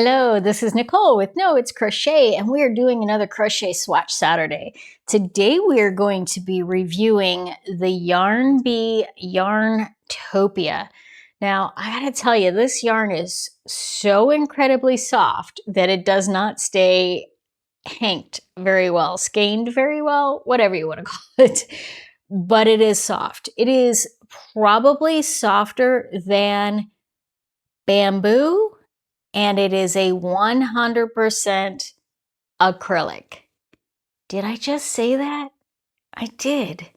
Hello, this is Nicole with No It's Crochet, and we are doing another Crochet Swatch Saturday. Today we are going to be reviewing the Yarn Bee Yarntopia. Now, I gotta tell you, this yarn is so incredibly soft that it does not stay hanked very well, skeined very well, whatever you want to call it, but it is soft. It is probably softer than bamboo, and it is a 100% acrylic. Did I just say that? I did.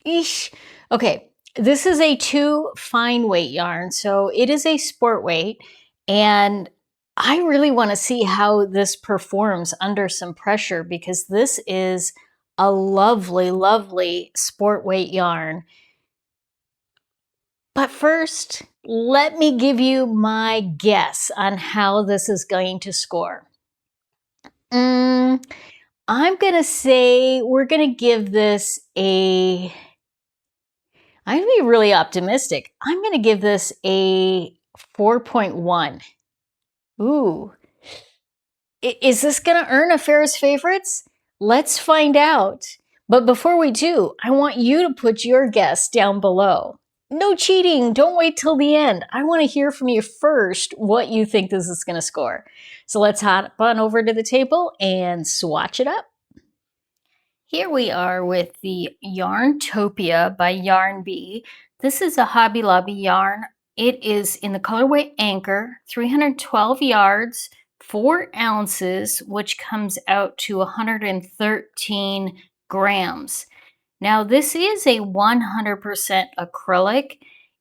Eesh. Okay, this is a 2 fine weight yarn, so it is a sport weight, and I really want to see how this performs under some pressure because this is a lovely, lovely sport weight yarn. But first, let me give you my guess on how this is going to score. I'm going to say we're going to give this I'm going to be really optimistic. I'm going to give this a 4.1. Ooh. Is this going to earn a Ferris Favorites? Let's find out. But before we do, I want you to put your guess down below. No cheating. Don't wait till the end. I want to hear from you first what you think this is going to score. So let's hop on over to the table and swatch it up. Here we are with the Yarntopia by Yarn Bee. This is a Hobby Lobby yarn. It is in the colorway Anchor, 312 yards, 4 ounces, which comes out to 113 grams. Now, this is a 100% acrylic.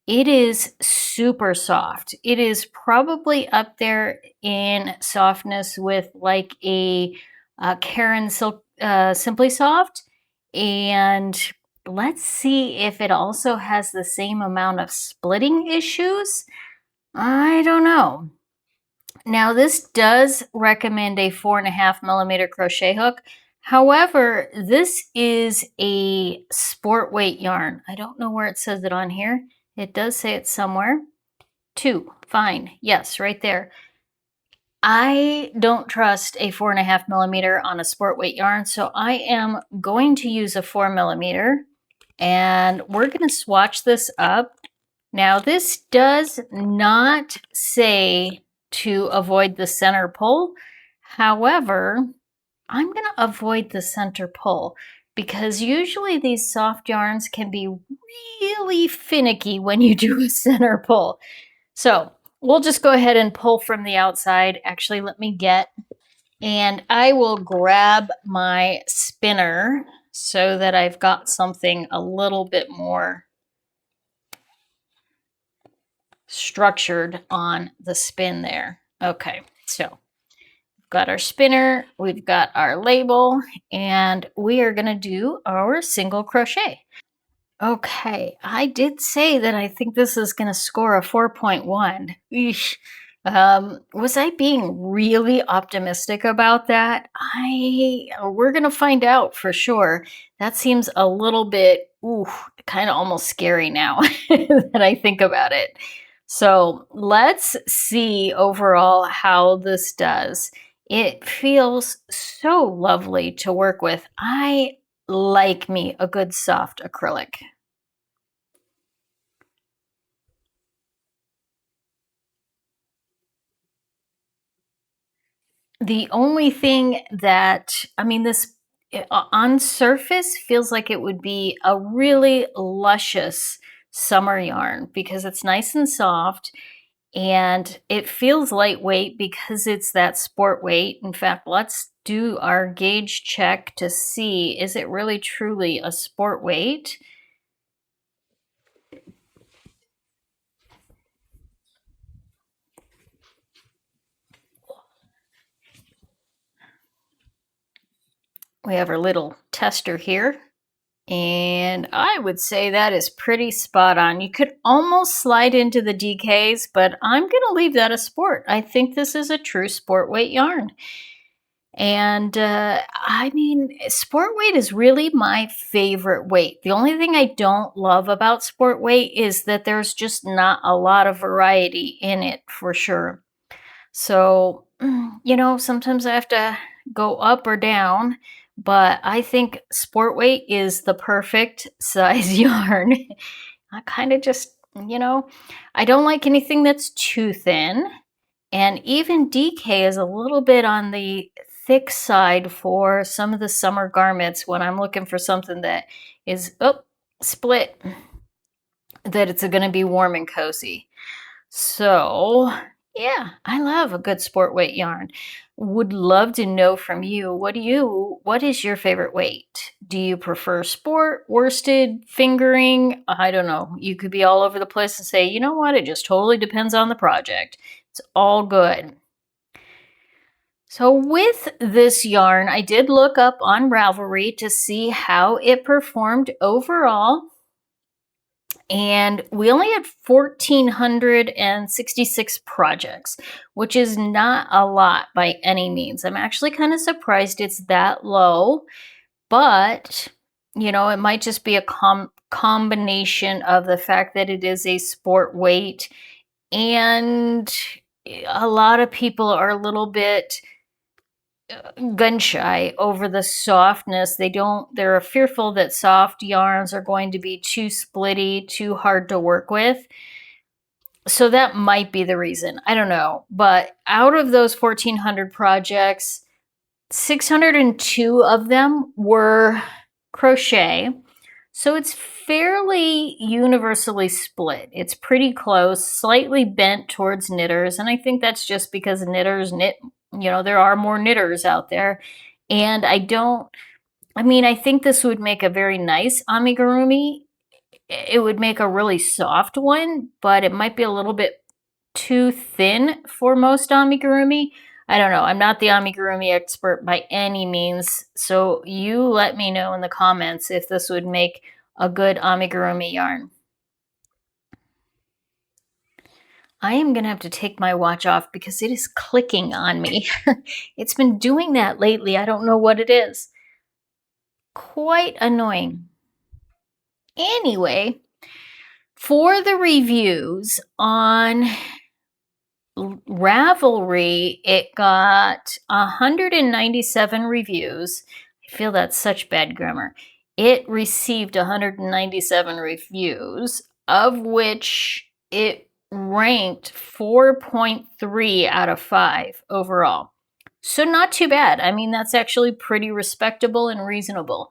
It is super soft. It is probably up there in softness with like a Karen Silk Simply Soft. And let's see if it also has the same amount of splitting issues. I don't know. Now, this does recommend a 4.5mm crochet hook. However, this is a sport weight yarn. I don't know where it says it on here. It does say it somewhere. 2, fine. Yes, right there. I don't trust a 4.5mm on a sport weight yarn, so I am going to use a 4mm, and we're going to swatch this up. Now, this does not say to avoid the center pull. However, I'm going to avoid the center pull because usually these soft yarns can be really finicky when you do a center pull. So we'll just go ahead and pull from the outside. Actually, let me and I will grab my spinner so that I've got something a little bit more structured on the spin there. Okay, so we've got our spinner, we've got our label, and we are going to do our single crochet. Okay, I did say that I think this is going to score a 4.1. Was I being really optimistic about that? We're going to find out for sure. That seems a little bit, kind of almost scary now that I think about it. So let's see overall how this does. It feels so lovely to work with. I like me a good soft acrylic. The only thing that, this on surface feels like it would be a really luscious summer yarn because it's nice and soft and it feels lightweight because it's that sport weight. In fact, let's do our gauge check to see, is it really truly a sport weight? We have our little tester here. And I would say that is pretty spot on. You could almost slide into the DKs, but I'm going to leave that a sport. I think this is a true sport weight yarn. And sport weight is really my favorite weight. The only thing I don't love about sport weight is that there's just not a lot of variety in it for sure. So, you know, sometimes I have to go up or down, but I think sport weight is the perfect size yarn. I kind of just, you know, I don't like anything that's too thin. And even DK is a little bit on the thick side for some of the summer garments when I'm looking for something that is, oh, split, that it's going to be warm and cozy. So, yeah, I love a good sport weight yarn. Would love to know from you, what is your favorite weight? Do you prefer sport, worsted, fingering? I don't know. You could be all over the place and say, you know what, it just totally depends on the project. It's all good. So with this yarn, I did look up on Ravelry to see how it performed overall. And we only had 1,466 projects, which is not a lot by any means. I'm actually kind of surprised it's that low, but you know, it might just be a combination of the fact that it is a sport weight, and a lot of people are a little bit gun shy over the softness. They're fearful that soft yarns are going to be too splitty, too hard to work with. So that might be the reason. I don't know. But out of those 1,400 projects, 602 of them were crochet. So it's fairly universally split. It's pretty close, slightly bent towards knitters. And I think that's just because knitters knit, you know, there are more knitters out there. And I think this would make a very nice amigurumi. It would make a really soft one, but it might be a little bit too thin for most amigurumi. I don't know. I'm not the amigurumi expert by any means, so you let me know in the comments if this would make a good amigurumi yarn. I am going to have to take my watch off because it is clicking on me. It's been doing that lately. I don't know what it is. Quite annoying. Anyway, for the reviews on Ravelry, it got 197 reviews. I feel that's such bad grammar. It received 197 reviews, of which it ranked 4.3 out of 5 overall. So not too bad. I mean, that's actually pretty respectable and reasonable.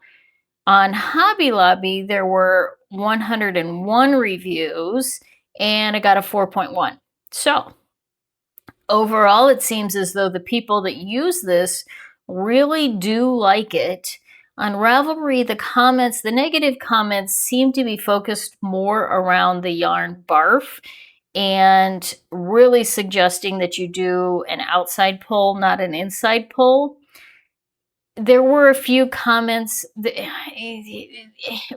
On Hobby Lobby, there were 101 reviews, and it got a 4.1. So overall, it seems as though the people that use this really do like it. On Ravelry, the negative comments seem to be focused more around the yarn barf and really suggesting that you do an outside pull, not an inside pull. There were a few comments. There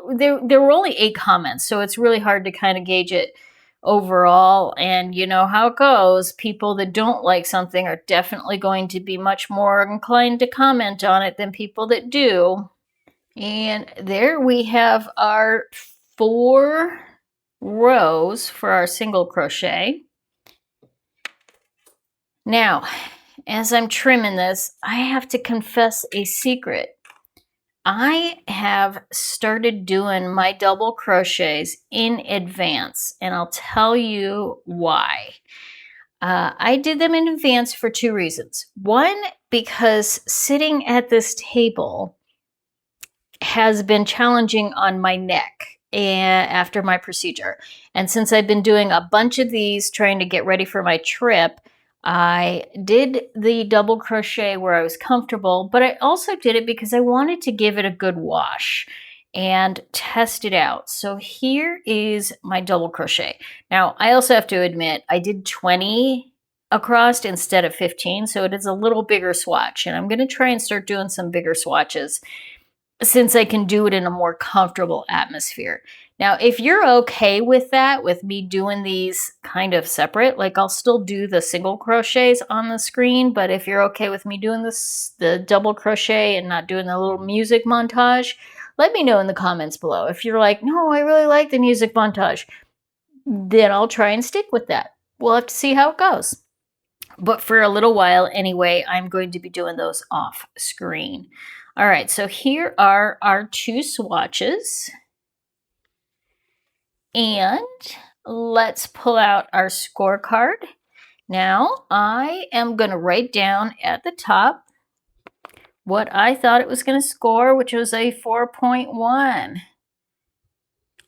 were only 8 comments, so it's really hard to kind of gauge it overall. And you know how it goes. People that don't like something are definitely going to be much more inclined to comment on it than people that do. And there we have our 4 rows for our single crochet. Now, as I'm trimming this, I have to confess a secret. I have started doing my double crochets in advance, and I'll tell you why. I did them in advance for 2 reasons. One, because sitting at this table has been challenging on my neck after my procedure. And since I've been doing a bunch of these trying to get ready for my trip, I did the double crochet where I was comfortable, but I also did it because I wanted to give it a good wash and test it out. So here is my double crochet. Now, I also have to admit, I did 20 across instead of 15, so it is a little bigger swatch, and I'm going to try and start doing some bigger swatches since I can do it in a more comfortable atmosphere. Now, if you're okay with that, with me doing these kind of separate, like I'll still do the single crochets on the screen, but if you're okay with me doing the double crochet and not doing the little music montage, let me know in the comments below. If you're like, no, I really like the music montage, then I'll try and stick with that. We'll have to see how it goes. But for a little while anyway, I'm going to be doing those off screen. All right, so here are our 2 swatches. And let's pull out our scorecard. Now I am going to write down at the top what I thought it was going to score, which was a 4.1.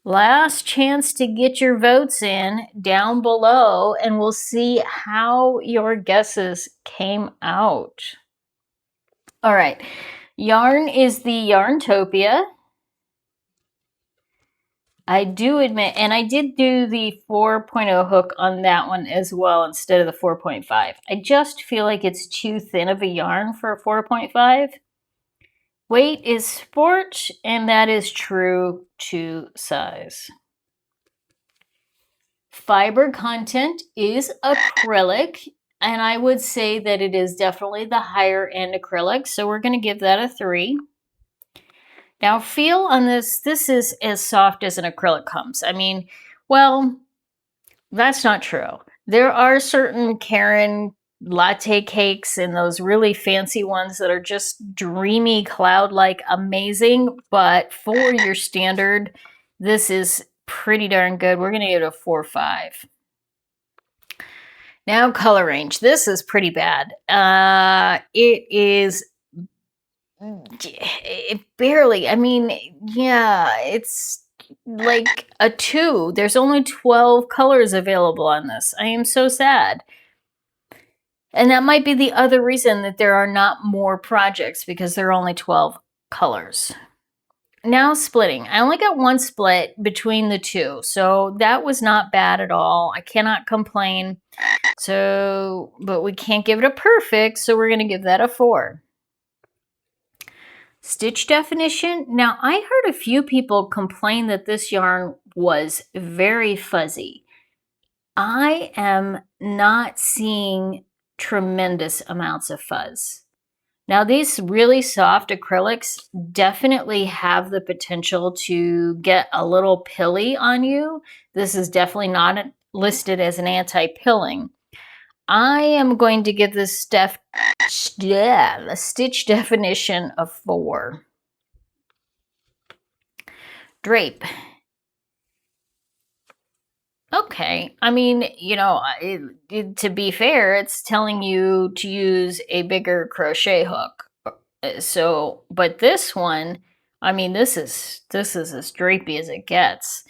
Last chance to get your votes in down below, and we'll see how your guesses came out. All right, yarn is the Yarntopia. I do admit, and I did do the 4.0 hook on that one as well instead of the 4.5. I just feel like it's too thin of a yarn for a 4.5. Weight is sport, and that is true to size. Fiber content is acrylic, and I would say that it is definitely the higher end acrylic, so we're going to give that a 3. Now feel on this, this is as soft as an acrylic comes. I mean, well, that's not true. There are certain Karen latte cakes and those really fancy ones that are just dreamy, cloud-like, amazing, but for your standard, this is pretty darn good. We're going to give it a 4.5. Now color range. This is pretty bad. It is barely, I mean, yeah, it's like a 2. There's only 12 colors available on this. I am so sad. And that might be the other reason that there are not more projects, because there are only 12 colors. Now splitting. I only got 1 split between the 2, so that was not bad at all. I cannot complain. So, but we can't give it a perfect, so we're going to give that a 4. Stitch definition. Now, I heard a few people complain that this yarn was very fuzzy. I am not seeing tremendous amounts of fuzz. Now, these really soft acrylics definitely have the potential to get a little pilly on you. This is definitely not listed as an anti-pilling. I am going to give this the stitch definition of 4. Drape. Okay, I mean, you know, to be fair, it's telling you to use a bigger crochet hook. So, but this one, I mean, this is as drapey as it gets.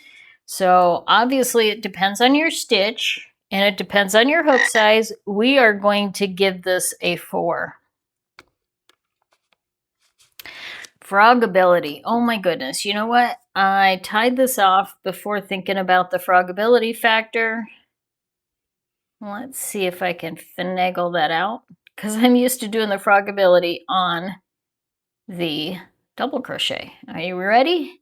So obviously it depends on your stitch and it depends on your hook size. We are going to give this a 4. Frogability. Oh my goodness. You know what? I tied this off before thinking about the frogability factor. Let's see if I can finagle that out, because I'm used to doing the frogability on the double crochet. Are you ready?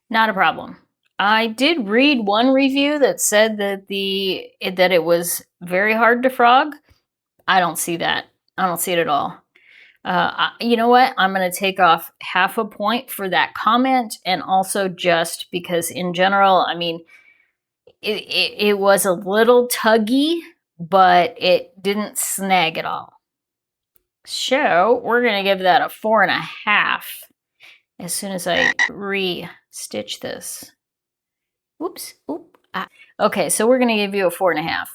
Not a problem. I did read one review that said that it was very hard to frog. I don't see that. I don't see it at all. You know what? I'm going to take off half a point for that comment, and also just because in general, I mean, it was a little tuggy, but it didn't snag at all. So we're going to give that a 4.5 as soon as I re-stitch this. Oops. Oop. Ah. Okay, so we're going to give you a 4.5.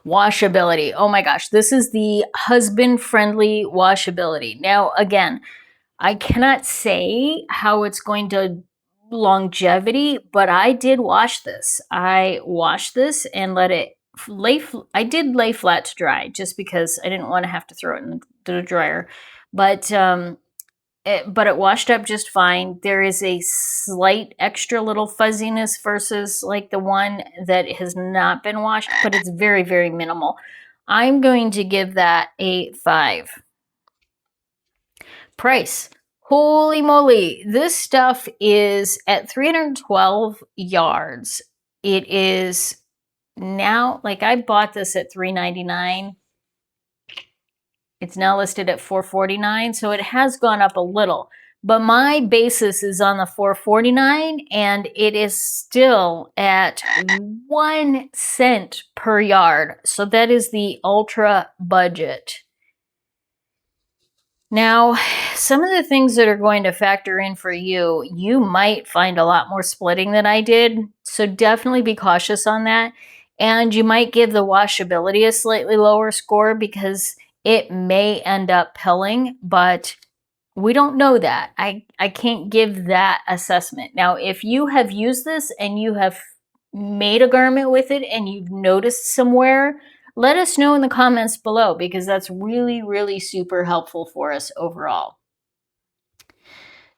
Washability. Oh my gosh, this is the husband-friendly washability. Now, again, I cannot say how it's going to longevity, but I did wash this. I washed this and let it I did lay flat to dry just because I didn't want to have to throw it in the dryer. But it washed up just fine. There is a slight extra little fuzziness versus like the one that has not been washed, but it's very, very minimal. I'm going to give that a 5. Price. Holy moly. This stuff is at 312 yards. It is now, like I bought this at $3.99. It's now listed at $4.49, so it has gone up a little. But my basis is on the $4.49 and it is still at 1 cent per yard. So that is the ultra budget. Now, some of the things that are going to factor in for you, you might find a lot more splitting than I did. So definitely be cautious on that. And you might give the washability a slightly lower score because it may end up pilling, but we don't know that. I can't give that assessment. Now, if you have used this and you have made a garment with it and you've noticed some wear, let us know in the comments below because that's really, really super helpful for us overall.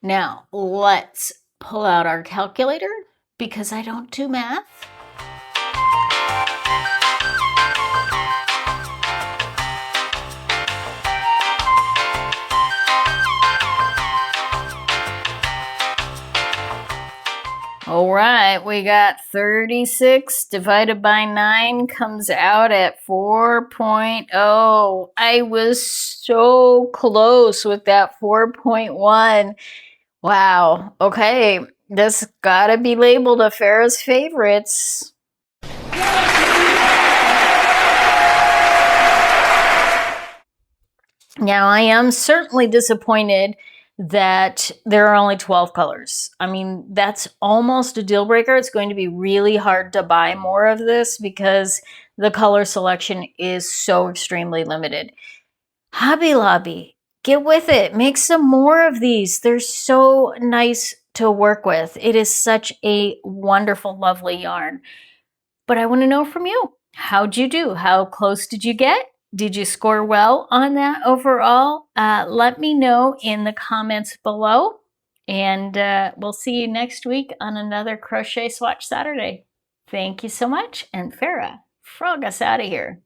Now, let's pull out our calculator because I don't do math. All right, we got 36 divided by 9 comes out at 4.0. I was so close with that 4.1. Wow, okay, this gotta be labeled a Farrah's favorites. Now, I am certainly disappointed that there are only 12 colors. I mean, that's almost a deal breaker. It's going to be really hard to buy more of this because the color selection is so extremely limited. Hobby Lobby, get with it. Make some more of these. They're so nice to work with. It is such a wonderful, lovely yarn. But I want to know from you. How'd you do? How close did you get? Did you score well on that overall? Let me know in the comments below. And we'll see you next week on another Crochet Swatch Saturday. Thank you so much. And Farrah, frog us out of here.